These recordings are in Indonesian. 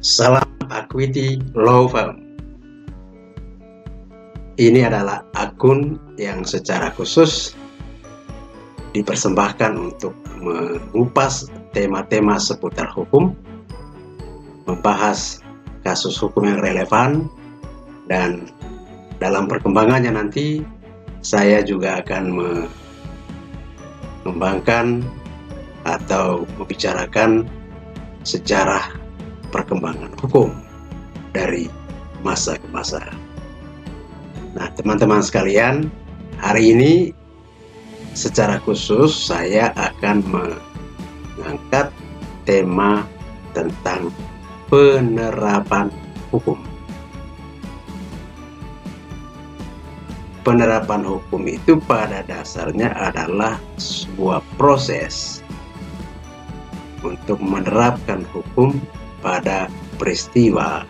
Salam Equity Law Firm. Ini adalah akun yang secara khusus dipersembahkan untuk mengupas tema-tema seputar hukum, membahas kasus hukum yang relevan, dan dalam perkembangannya nanti saya juga akan mengembangkan atau membicarakan sejarah perkembangan hukum dari masa ke masa. Nah, teman-teman sekalian, hari ini secara khusus saya akan mengangkat tema tentang penerapan hukum. Penerapan hukum itu pada dasarnya adalah sebuah proses untuk menerapkan hukum pada peristiwa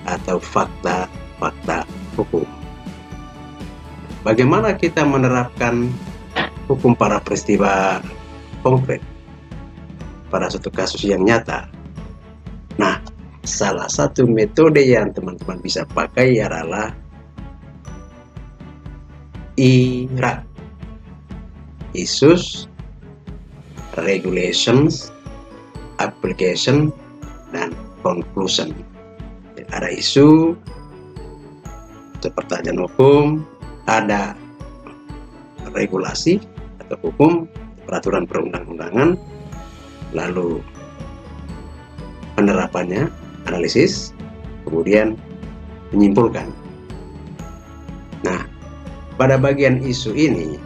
atau fakta-fakta hukum. Bagaimana kita menerapkan hukum pada peristiwa konkret, pada suatu kasus yang nyata? Nah, salah satu metode yang teman-teman bisa pakai adalah IRA, Issues, Regulations, Application, dan Conclusion. Ada isu atau pertanyaan hukum, ada regulasi atau hukum, peraturan perundang-undangan, lalu penerapannya, analisis, kemudian menyimpulkan. Nah, pada bagian isu ini,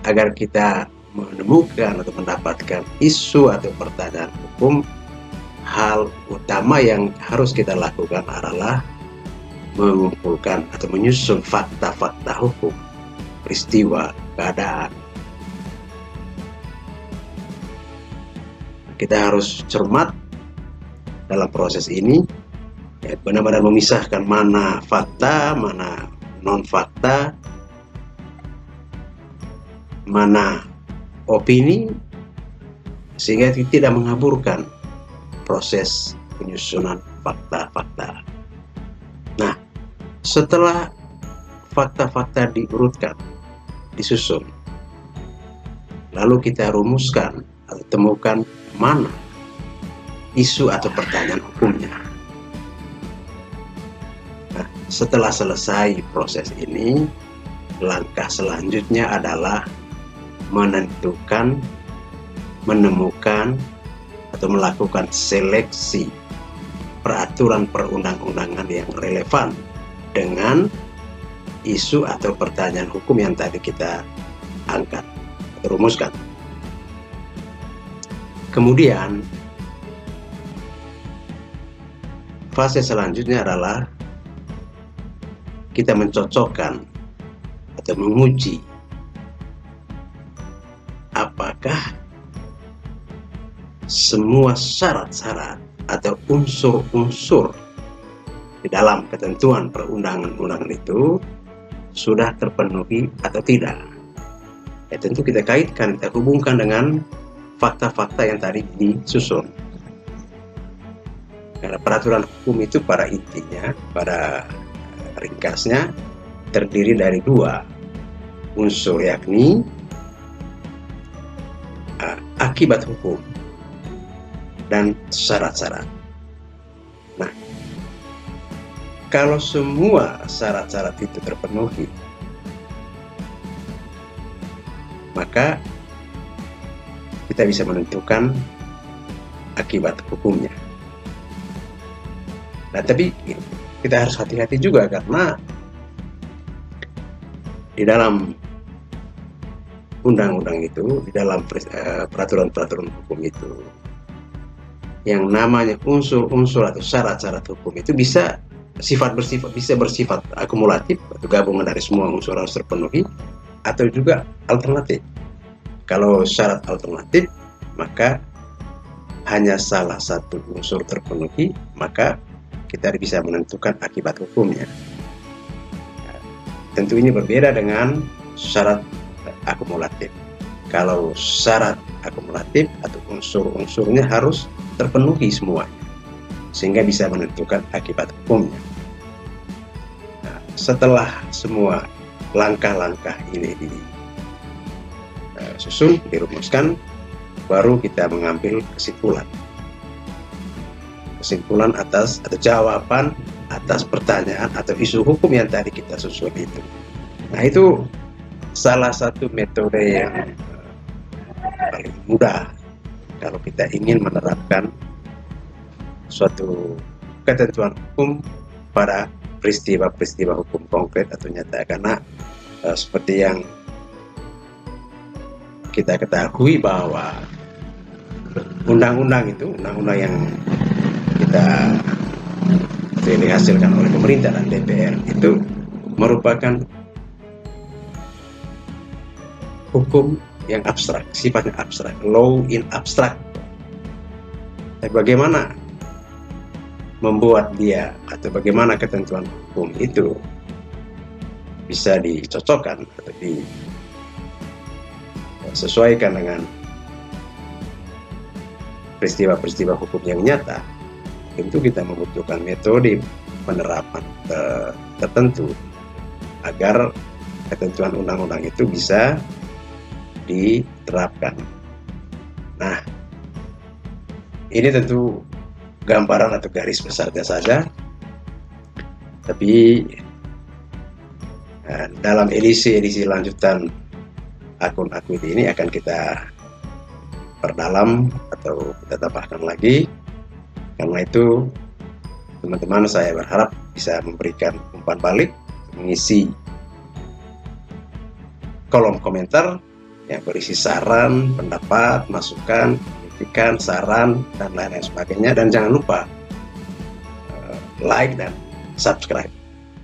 agar kita menemukan atau mendapatkan isu atau pertanyaan hukum, hal utama yang harus kita lakukan adalah mengumpulkan atau menyusun fakta-fakta hukum, peristiwa, keadaan. Kita harus cermat dalam proses ini, ya, benar-benar memisahkan mana fakta, mana non-fakta, mana opini, sehingga tidak mengaburkan proses penyusunan fakta-fakta. Nah, setelah fakta-fakta diurutkan, disusun, lalu kita rumuskan atau temukan mana isu atau pertanyaan hukumnya. Nah, setelah selesai proses ini, langkah selanjutnya adalah menentukan, menemukan, atau melakukan seleksi peraturan perundang-undangan yang relevan dengan isu atau pertanyaan hukum yang tadi kita angkat atau rumuskan. Kemudian, fase selanjutnya adalah kita mencocokkan atau menguji apakah semua syarat-syarat atau unsur-unsur di dalam ketentuan perundangan-undangan itu sudah terpenuhi atau tidak. Ya, tentu kita kaitkan, kita hubungkan dengan fakta-fakta yang tadi disusun. Karena peraturan hukum itu pada intinya, pada ringkasnya, terdiri dari dua unsur, yakni akibat hukum dan syarat-syarat. Nah, kalau semua syarat-syarat itu terpenuhi, maka kita bisa menentukan akibat hukumnya. Nah, tapi kita harus hati-hati juga, karena di dalam undang-undang itu, di dalam peraturan-peraturan hukum itu, yang namanya unsur-unsur atau syarat-syarat hukum itu bisa bersifat akumulatif atau gabungan dari semua unsur harus terpenuhi, atau juga alternatif. Kalau syarat alternatif, maka hanya salah satu unsur terpenuhi, maka kita bisa menentukan akibat hukumnya. Tentu ini berbeda dengan syarat akumulatif. Kalau syarat akumulatif atau unsur-unsurnya harus terpenuhi semuanya, sehingga bisa menentukan akibat hukumnya. Nah, setelah semua langkah-langkah ini disusun, dirumuskan, baru kita mengambil kesimpulan atas atau jawaban atas pertanyaan atau isu hukum yang tadi kita susun itu. Nah, itu salah satu metode yang paling mudah kalau kita ingin menerapkan suatu ketentuan hukum pada peristiwa-peristiwa hukum konkret atau nyata. Karena seperti yang kita ketahui bahwa undang-undang yang kita dihasilkan oleh pemerintah dan DPR itu merupakan hukum yang abstrak, sifatnya abstrak, law in abstract. Bagaimana membuat dia atau bagaimana ketentuan hukum itu bisa dicocokkan atau disesuaikan dengan peristiwa-peristiwa hukum yang nyata, tentu kita membutuhkan metode penerapan tertentu agar ketentuan undang-undang itu bisa diterapkan. Nah, ini tentu gambaran atau garis besarnya saja, tapi dalam edisi lanjutan akun Akuiti ini akan kita perdalam atau kita tambahkan lagi. Karena itu, teman-teman, saya berharap bisa memberikan umpan balik, mengisi kolom komentar yang berisi saran, pendapat, masukan, kritikan, saran, dan lain-lain sebagainya. Dan jangan lupa like dan subscribe.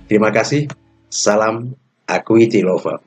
Terima kasih. Salam Akuiti Lover.